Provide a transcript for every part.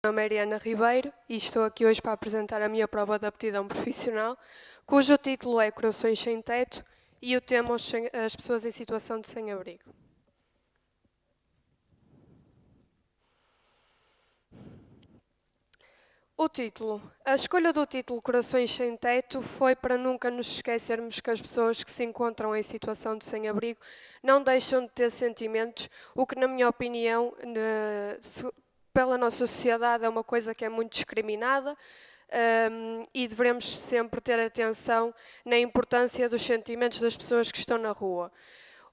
Meu nome é Mariana Ribeiro e estou aqui hoje para apresentar a minha prova de aptidão profissional, cujo título é Corações Sem Teto e o tema as pessoas em situação de sem-abrigo. O título. A escolha do título Corações Sem Teto foi para nunca nos esquecermos que as pessoas que se encontram em situação de sem-abrigo não deixam de ter sentimentos, o que, na minha opinião, pela nossa sociedade é uma coisa que é muito discriminada e devemos sempre ter atenção na importância dos sentimentos das pessoas que estão na rua.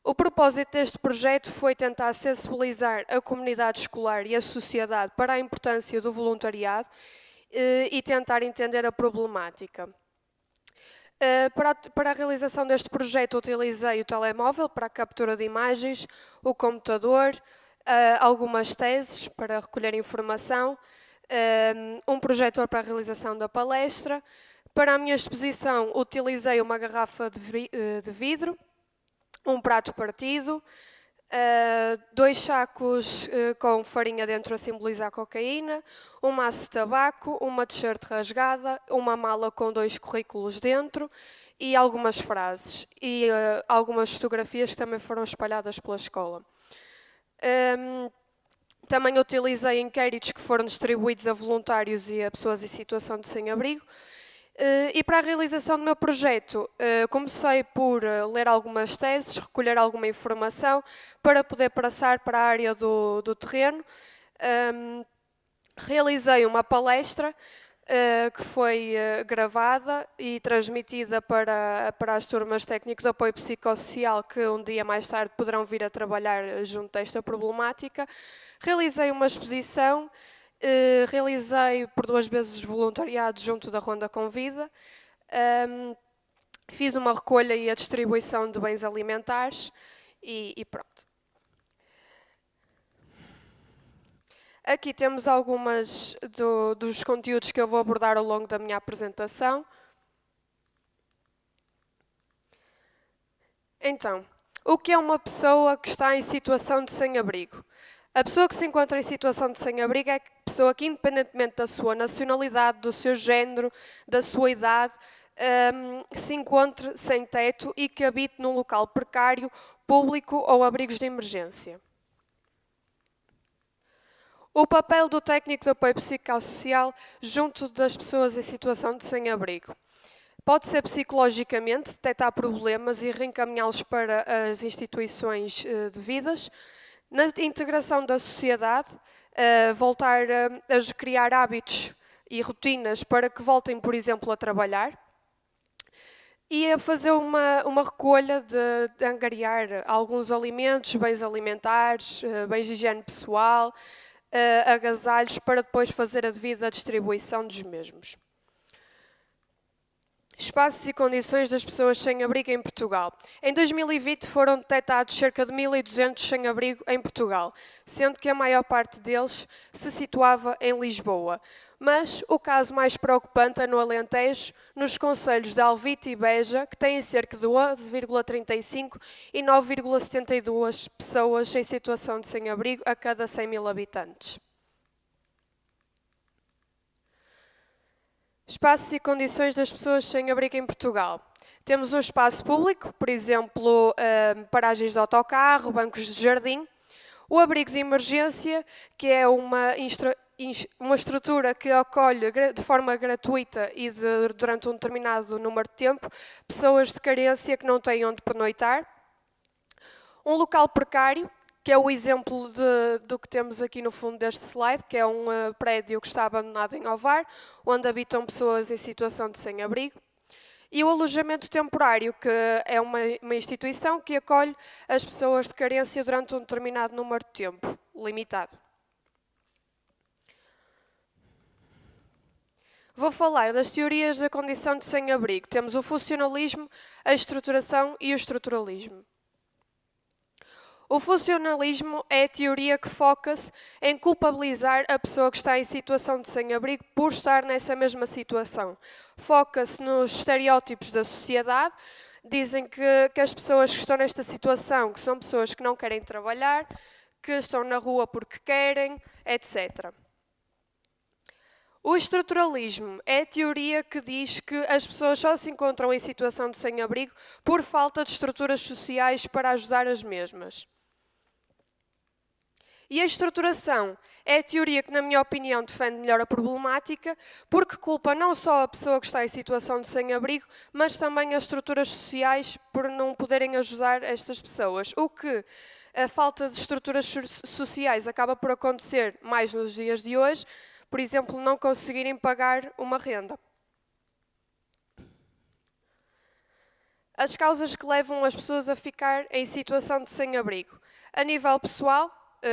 O propósito deste projeto foi tentar sensibilizar a comunidade escolar e a sociedade para a importância do voluntariado e tentar entender a problemática. Para a realização deste projeto utilizei o telemóvel para a captura de imagens, o computador, algumas teses para recolher informação, um projetor para a realização da palestra. Para a minha exposição utilizei uma garrafa de vidro, um prato partido, 2 sacos com farinha dentro a simbolizar cocaína, um maço de tabaco, uma t-shirt rasgada, uma mala com 2 currículos dentro e algumas frases e algumas fotografias que também foram espalhadas pela escola. Também utilizei inquéritos que foram distribuídos a voluntários e a pessoas em situação de sem-abrigo. E para a realização do meu projeto, comecei por ler algumas teses, recolher alguma informação para poder passar para a área do terreno. Realizei uma palestra que foi gravada e transmitida para as turmas técnicos de apoio psicossocial que um dia mais tarde poderão vir a trabalhar junto desta problemática. Realizei uma exposição. Realizei por 2 vezes voluntariado junto da Ronda Convida, fiz uma recolha e a distribuição de bens alimentares e pronto. Aqui temos algumas dos conteúdos que eu vou abordar ao longo da minha apresentação. Então, o que é uma pessoa que está em situação de sem-abrigo? A pessoa que se encontra em situação de sem-abrigo é a pessoa que, independentemente da sua nacionalidade, do seu género, da sua idade, se encontre sem teto e que habite num local precário, público ou abrigos de emergência. O papel do técnico de apoio psicossocial junto das pessoas em situação de sem-abrigo. Pode ser psicologicamente, detectar problemas e reencaminhá-los para as instituições devidas. Na integração da sociedade, voltar a criar hábitos e rotinas para que voltem, por exemplo, a trabalhar. E a fazer uma recolha de angariar alguns alimentos, bens alimentares, bens de higiene pessoal, agasalhos, para depois fazer a devida distribuição dos mesmos. Espaços e condições das pessoas sem abrigo em Portugal. Em 2020 foram detectados cerca de 1.200 sem-abrigo em Portugal, sendo que a maior parte deles se situava em Lisboa. Mas o caso mais preocupante é no Alentejo, nos concelhos de Alvite e Beja, que têm cerca de 11,35 e 9,72 pessoas em situação de sem-abrigo a cada 100.000 habitantes. Espaços e condições das pessoas sem abrigo em Portugal. Temos um espaço público, por exemplo, paragens de autocarro, bancos de jardim. O abrigo de emergência, que é uma estrutura que acolhe de forma gratuita e durante um determinado número de tempo pessoas de carência que não têm onde pernoitar. Um local precário, que é o exemplo do que temos aqui no fundo deste slide, que é um prédio que está abandonado em Ovar, onde habitam pessoas em situação de sem-abrigo. E o alojamento temporário, que é uma instituição que acolhe as pessoas de carência durante um determinado número de tempo, limitado. Vou falar das teorias da condição de sem-abrigo. Temos o funcionalismo, a estruturação e o estruturalismo. O funcionalismo é a teoria que foca-se em culpabilizar a pessoa que está em situação de sem-abrigo por estar nessa mesma situação. Foca-se nos estereótipos da sociedade, dizem que as pessoas que estão nesta situação, que são pessoas que não querem trabalhar, que estão na rua porque querem, etc. O estruturalismo é a teoria que diz que as pessoas só se encontram em situação de sem-abrigo por falta de estruturas sociais para ajudar as mesmas. E a estruturação é a teoria que, na minha opinião, defende melhor a problemática, porque culpa não só a pessoa que está em situação de sem-abrigo, mas também as estruturas sociais por não poderem ajudar estas pessoas. O que a falta de estruturas sociais acaba por acontecer mais nos dias de hoje, por exemplo, não conseguirem pagar uma renda. As causas que levam as pessoas a ficar em situação de sem-abrigo. A nível pessoal,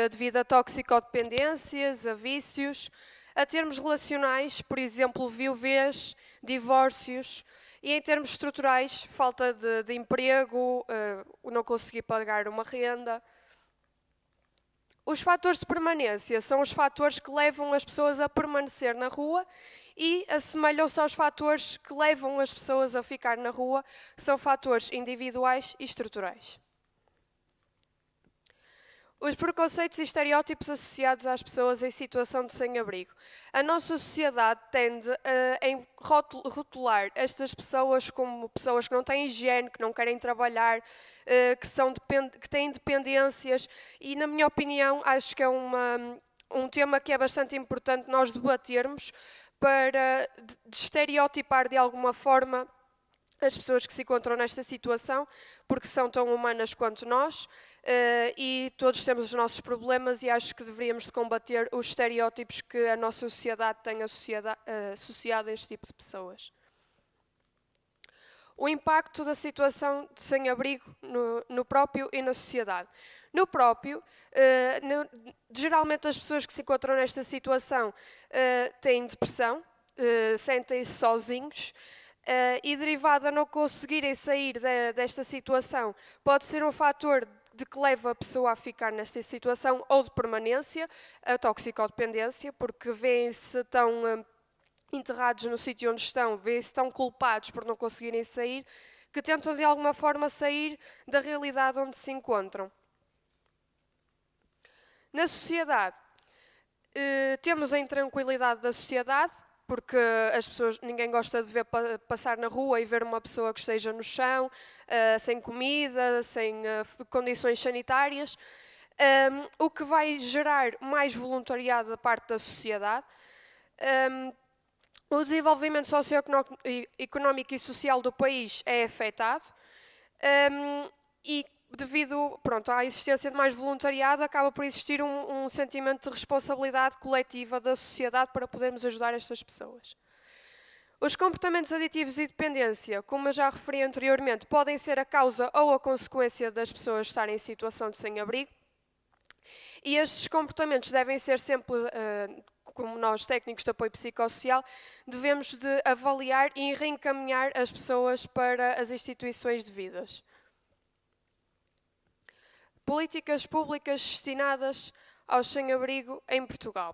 devido a toxicodependências, a vícios, a termos relacionais, por exemplo, viuvez, divórcios, e em termos estruturais, falta de emprego, não conseguir pagar uma renda. Os fatores de permanência são os fatores que levam as pessoas a permanecer na rua e assemelham-se aos fatores que levam as pessoas a ficar na rua, que são fatores individuais e estruturais. Os preconceitos e estereótipos associados às pessoas em situação de sem-abrigo. A nossa sociedade tende a rotular estas pessoas como pessoas que não têm higiene, que não querem trabalhar, que têm dependências e, na minha opinião, acho que é um tema que é bastante importante nós debatermos para estereotipar de alguma forma as pessoas que se encontram nesta situação, porque são tão humanas quanto nós e todos temos os nossos problemas e acho que deveríamos de combater os estereótipos que a nossa sociedade tem associado a este tipo de pessoas. O impacto da situação de sem-abrigo no próprio e na sociedade. No próprio, geralmente as pessoas que se encontram nesta situação têm depressão, sentem-se sozinhos, e derivado a não conseguirem sair desta situação, pode ser um fator de que leva a pessoa a ficar nesta situação ou de permanência, a toxicodependência, porque vêem-se tão enterrados no sítio onde estão, vêem-se tão culpados por não conseguirem sair, que tentam de alguma forma sair da realidade onde se encontram. Na sociedade, temos a intranquilidade da sociedade, porque as pessoas, ninguém gosta de ver passar na rua e ver uma pessoa que esteja no chão, sem comida, sem condições sanitárias, o que vai gerar mais voluntariado da parte da sociedade. O desenvolvimento socioeconómico e social do país é afetado e devido à existência de mais voluntariado, acaba por existir um sentimento de responsabilidade coletiva da sociedade para podermos ajudar estas pessoas. Os comportamentos aditivos e dependência, como eu já referi anteriormente, podem ser a causa ou a consequência das pessoas estarem em situação de sem-abrigo. E estes comportamentos devem ser sempre, como nós, técnicos de apoio psicossocial, devemos de avaliar e reencaminhar as pessoas para as instituições devidas. Políticas públicas destinadas aos sem-abrigo em Portugal.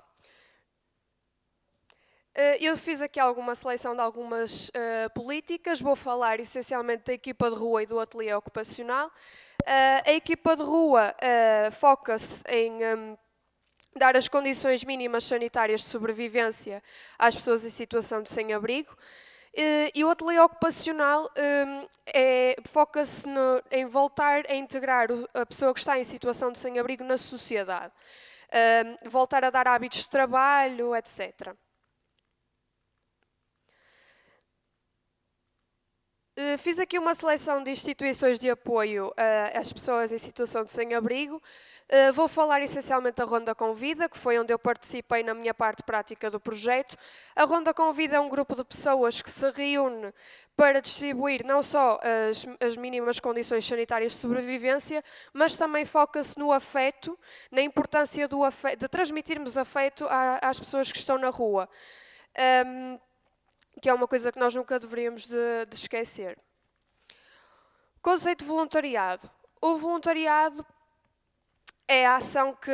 Eu fiz aqui alguma seleção de algumas políticas, vou falar essencialmente da equipa de rua e do ateliê ocupacional. A equipa de rua foca-se em dar as condições mínimas sanitárias de sobrevivência às pessoas em situação de sem-abrigo. E o ateliê ocupacional foca-se em voltar a integrar a pessoa que está em situação de sem-abrigo na sociedade. Voltar a dar hábitos de trabalho, etc. Fiz aqui uma seleção de instituições de apoio às pessoas em situação de sem-abrigo. Vou falar essencialmente da Ronda Convida, que foi onde eu participei na minha parte prática do projeto. A Ronda Convida é um grupo de pessoas que se reúne para distribuir não só as mínimas condições sanitárias de sobrevivência, mas também foca-se no afeto, na importância de transmitirmos afeto às pessoas que estão na rua. que é uma coisa que nós nunca deveríamos de esquecer. Conceito de voluntariado. O voluntariado é a ação que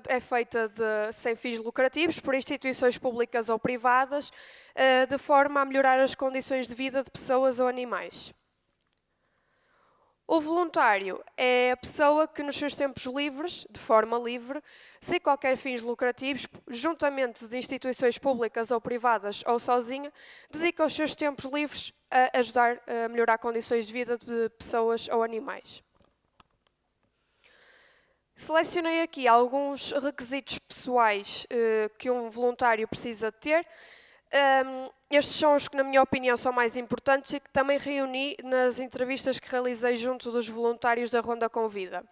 é feita sem fins lucrativos por instituições públicas ou privadas, de forma a melhorar as condições de vida de pessoas ou animais. O voluntário é a pessoa que nos seus tempos livres, de forma livre, sem qualquer fins lucrativos, juntamente de instituições públicas ou privadas ou sozinha, dedica os seus tempos livres a ajudar a melhorar condições de vida de pessoas ou animais. Selecionei aqui alguns requisitos pessoais que um voluntário precisa ter. Estes são os que, na minha opinião, são mais importantes e que também reuni nas entrevistas que realizei junto dos voluntários da Ronda Convida.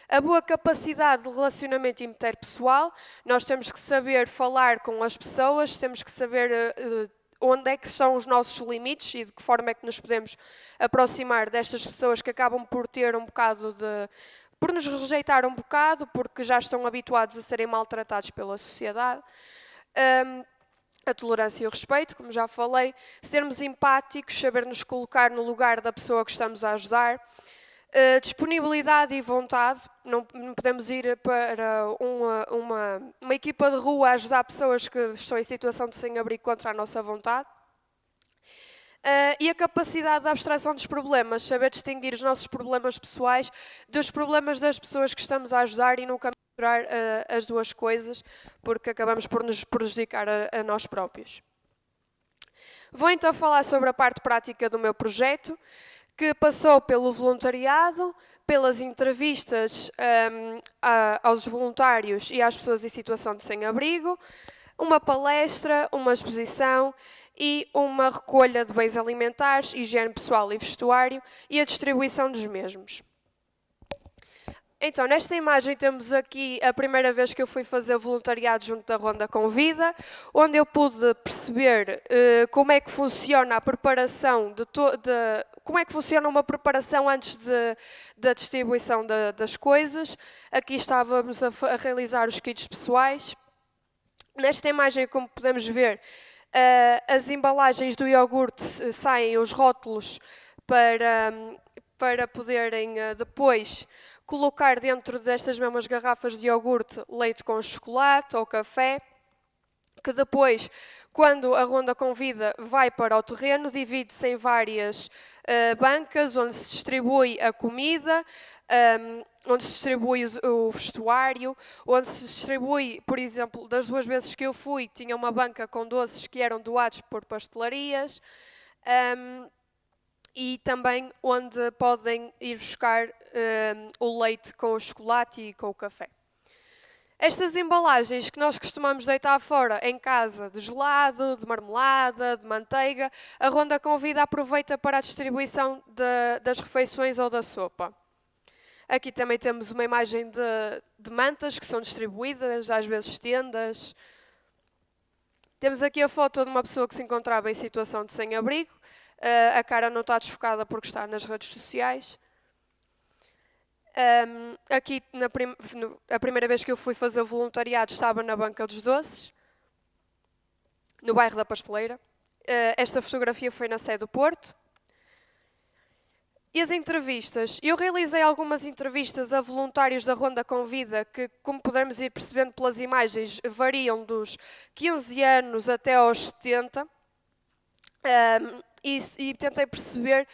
A boa capacidade de relacionamento interpessoal, nós temos que saber falar com as pessoas, temos que saber onde é que são os nossos limites e de que forma é que nos podemos aproximar destas pessoas que acabam por ter um bocado por nos rejeitar um bocado, porque já estão habituados a serem maltratados pela sociedade. A tolerância e o respeito, como já falei, sermos empáticos, saber nos colocar no lugar da pessoa que estamos a ajudar, disponibilidade e vontade, não podemos ir para uma equipa de rua a ajudar pessoas que estão em situação de sem-abrigo contra a nossa vontade. E a capacidade de abstração dos problemas, saber distinguir os nossos problemas pessoais dos problemas das pessoas que estamos a ajudar e nunca misturar as duas coisas, porque acabamos por nos prejudicar a nós próprios. Vou então falar sobre a parte prática do meu projeto, que passou pelo voluntariado, pelas entrevistas aos voluntários e às pessoas em situação de sem-abrigo, uma palestra, uma exposição e uma recolha de bens alimentares, higiene pessoal e vestuário e a distribuição dos mesmos. Então, nesta imagem temos aqui a primeira vez que eu fui fazer voluntariado junto da Ronda Convida, onde eu pude perceber como é que funciona a preparação como é que funciona uma preparação antes da distribuição das coisas. Aqui estávamos a realizar os kits pessoais. Nesta imagem, como podemos ver, as embalagens do iogurte saem os rótulos para poderem depois colocar dentro destas mesmas garrafas de iogurte leite com chocolate ou café, que depois, quando a Ronda Convida vai para o terreno, divide-se em várias bancas, onde se distribui a comida, onde se distribui o vestuário, onde se distribui, por exemplo, das 2 vezes que eu fui, tinha uma banca com doces que eram doados por pastelarias, e também onde podem ir buscar o leite com o chocolate e com o café. Estas embalagens que nós costumamos deitar fora em casa, de gelado, de marmelada, de manteiga, a Ronda Convida aproveita para a distribuição das refeições ou da sopa. Aqui também temos uma imagem de mantas que são distribuídas, às vezes tendas. Temos aqui a foto de uma pessoa que se encontrava em situação de sem-abrigo. A cara não está desfocada porque está nas redes sociais. Aqui, a primeira vez que eu fui fazer voluntariado, estava na banca dos doces, no bairro da Pasteleira. Esta fotografia foi na Sé do Porto. E as entrevistas? Eu realizei algumas entrevistas a voluntários da Ronda Convida que, como podemos ir percebendo pelas imagens, variam dos 15 anos até aos 70. E tentei perceber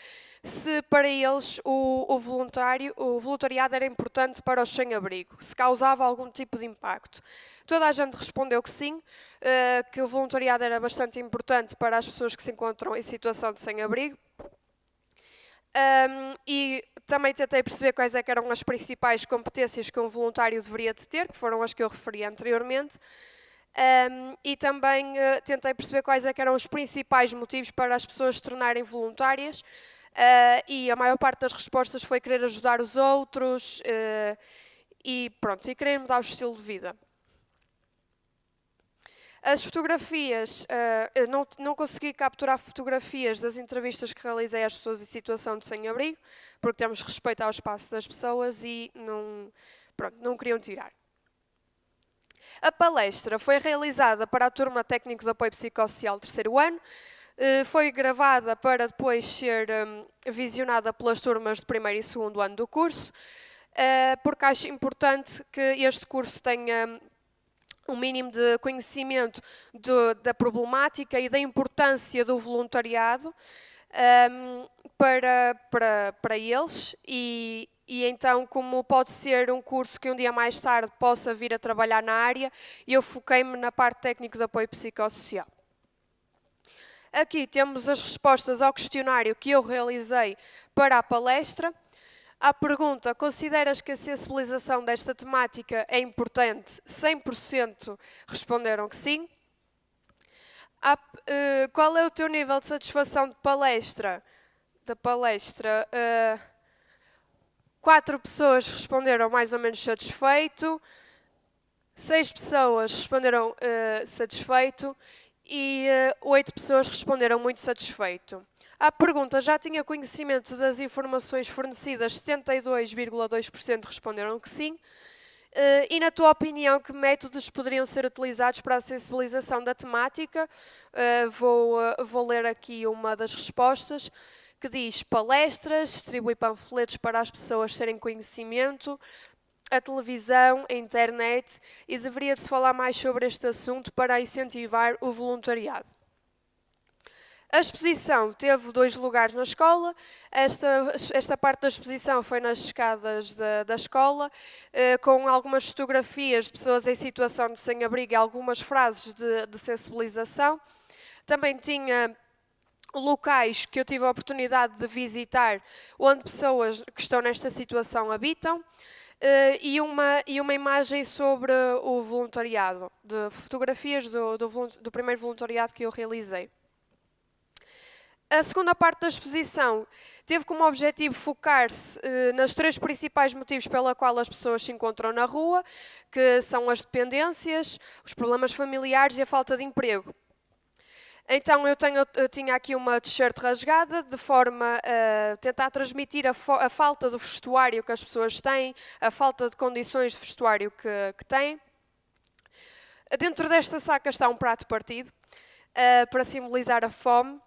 se para eles o voluntariado era importante para os sem-abrigo, se causava algum tipo de impacto. Toda a gente respondeu que sim, que o voluntariado era bastante importante para as pessoas que se encontram em situação de sem-abrigo. E também tentei perceber quais é que eram as principais competências que um voluntário deveria de ter, que foram as que eu referi anteriormente. E também tentei perceber quais é que eram os principais motivos para as pessoas se tornarem voluntárias, e a maior parte das respostas foi querer ajudar os outros e querer mudar o estilo de vida. As fotografias, eu não consegui capturar fotografias das entrevistas que realizei às pessoas em situação de sem-abrigo, porque temos respeito ao espaço das pessoas e não queriam tirar. A palestra foi realizada para a turma técnico de apoio psicossocial 3º ano. Foi gravada para depois ser visionada pelas turmas de primeiro e segundo ano do curso, porque acho importante que este curso tenha um mínimo de conhecimento da problemática e da importância do voluntariado para eles e então, como pode ser um curso que um dia mais tarde possa vir a trabalhar na área, eu foquei-me na parte técnica de apoio psicossocial. Aqui temos as respostas ao questionário que eu realizei para a palestra. À pergunta, consideras que a sensibilização desta temática é importante? 100% responderam que sim. Qual é o teu nível de satisfação de palestra? 4 pessoas responderam mais ou menos satisfeito, 6 pessoas responderam satisfeito e 8 pessoas responderam muito satisfeito. À pergunta, já tinha conhecimento das informações fornecidas? 72,2% responderam que sim. E na tua opinião, que métodos poderiam ser utilizados para a sensibilização da temática? Vou ler aqui uma das respostas, que diz palestras, distribui panfletos para as pessoas terem conhecimento, a televisão, a internet, e deveria de se falar mais sobre este assunto para incentivar o voluntariado. A exposição teve 2 lugares na escola. Esta parte da exposição foi nas escadas da escola, com algumas fotografias de pessoas em situação de sem-abrigo e algumas frases de sensibilização. Também tinha locais que eu tive a oportunidade de visitar, onde pessoas que estão nesta situação habitam, e uma imagem sobre o voluntariado, de fotografias do primeiro voluntariado que eu realizei. A segunda parte da exposição teve como objetivo focar-se nos 3 principais motivos pela qual as pessoas se encontram na rua, que são as dependências, os problemas familiares e a falta de emprego. Então eu tinha aqui uma t-shirt rasgada, de forma a tentar transmitir a falta do vestuário que as pessoas têm, a falta de condições de vestuário que têm. Dentro desta saca está um prato partido, para simbolizar a fome.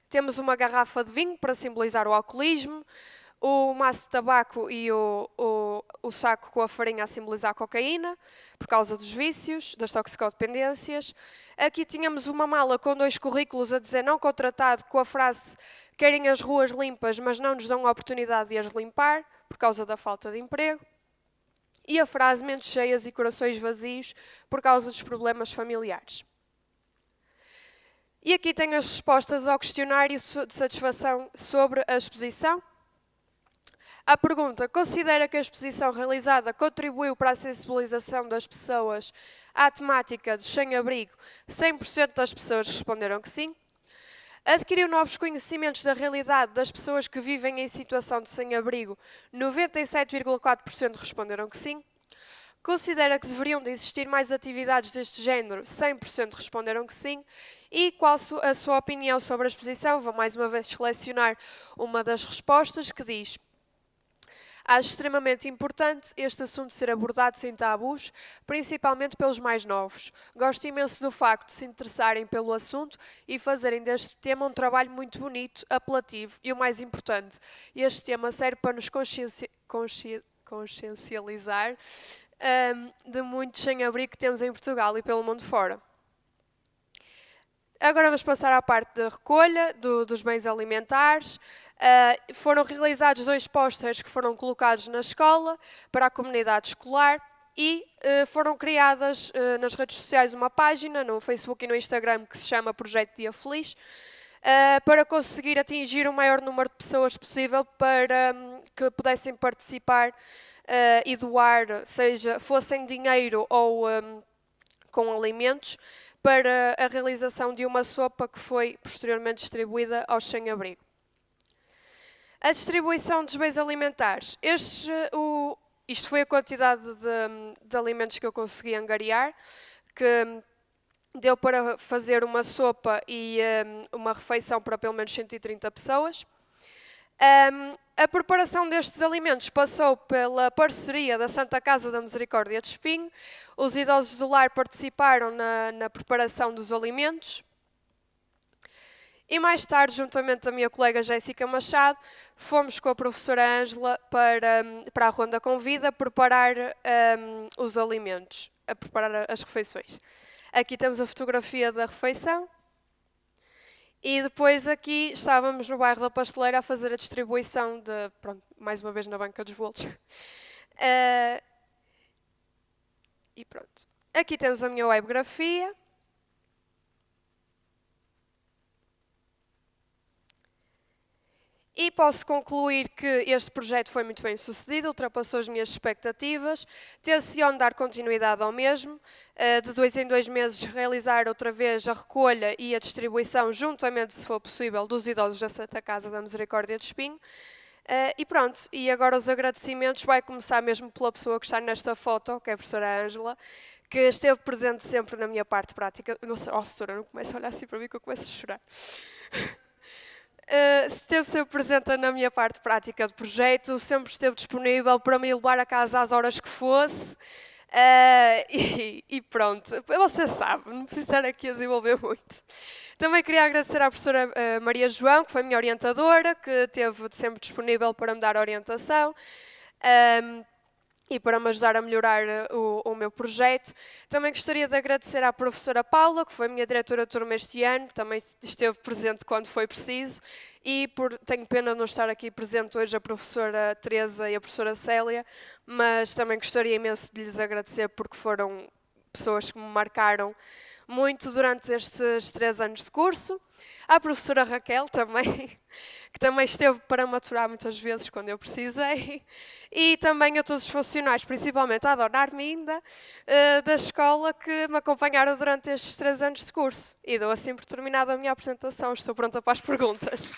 Temos uma garrafa de vinho para simbolizar o alcoolismo, o maço de tabaco e o saco com a farinha a simbolizar a cocaína, por causa dos vícios, das toxicodependências. Aqui tínhamos uma mala com 2 currículos a dizer não contratado, com a frase querem as ruas limpas, mas não nos dão a oportunidade de as limpar, por causa da falta de emprego. E a frase mentes cheias e corações vazios, por causa dos problemas familiares. E aqui tenho as respostas ao questionário de satisfação sobre a exposição. À pergunta, considera que a exposição realizada contribuiu para a sensibilização das pessoas à temática do sem-abrigo? 100% das pessoas responderam que sim. Adquiriu novos conhecimentos da realidade das pessoas que vivem em situação de sem-abrigo? 97,4% responderam que sim. Considera que deveriam de existir mais atividades deste género? 100% responderam que sim. E qual a sua opinião sobre a exposição? Vou mais uma vez selecionar uma das respostas, que diz: acho extremamente importante este assunto ser abordado sem tabus, principalmente pelos mais novos. Gosto imenso do facto de se interessarem pelo assunto e fazerem deste tema um trabalho muito bonito, apelativo e, o mais importante, este tema serve para nos consciencializar de muitos sem-abrigo que temos em Portugal e pelo mundo fora. Agora vamos passar à parte da recolha dos bens alimentares. Foram realizados 2 pósteres que foram colocados na escola para a comunidade escolar e foram criadas nas redes sociais uma página, no Facebook e no Instagram, que se chama Projeto Dia Feliz, para conseguir atingir o maior número de pessoas possível para que pudessem participar e doar, seja fossem dinheiro ou com alimentos, para a realização de uma sopa que foi posteriormente distribuída aos sem-abrigo. A distribuição dos bens alimentares. Isto foi a quantidade de alimentos que eu consegui angariar, que deu para fazer uma sopa e uma refeição para pelo menos 130 pessoas. A preparação destes alimentos passou pela parceria da Santa Casa da Misericórdia de Espinho. Os idosos do lar participaram na preparação dos alimentos. E mais tarde, juntamente com a minha colega Jéssica Machado, fomos com a professora Ângela para a Ronda Convida preparar os alimentos, a preparar as refeições. Aqui temos a fotografia da refeição. E depois aqui estávamos no bairro da Pasteleira a fazer a distribuição de, pronto, mais uma vez na banca dos bolos. E pronto. Aqui temos a minha webgrafia. E posso concluir que este projeto foi muito bem sucedido, ultrapassou as minhas expectativas, tencione dar continuidade ao mesmo, de 2 em 2 meses realizar outra vez a recolha e a distribuição, juntamente, se for possível, dos idosos da Santa Casa da Misericórdia de Espinho. E pronto, e agora os agradecimentos vai começar mesmo pela pessoa que está nesta foto, que é a professora Ângela, que esteve presente sempre na minha parte prática. Não sei, setora, não começa a olhar assim para mim que eu começo a chorar. Esteve sempre presente na minha parte prática de projeto, sempre esteve disponível para me levar a casa às horas que fosse. E pronto, você sabe, não preciso estar aqui a desenvolver muito. Também queria agradecer à professora Maria João, que foi minha orientadora, que esteve sempre disponível para me dar orientação. E para me ajudar a melhorar o meu projeto. Também gostaria de agradecer à professora Paula, que foi minha diretora de turma este ano, que também esteve presente quando foi preciso, e tenho pena de não estar aqui presente hoje a professora Teresa e a professora Célia, mas também gostaria imenso de lhes agradecer porque foram pessoas que me marcaram muito durante estes 3 anos de curso. À professora Raquel também, que também esteve para maturar muitas vezes quando eu precisei. E também a todos os funcionários, principalmente à dona Arminda, da escola, que me acompanharam durante estes 3 anos de curso. E dou assim por terminada a minha apresentação. Estou pronta para as perguntas.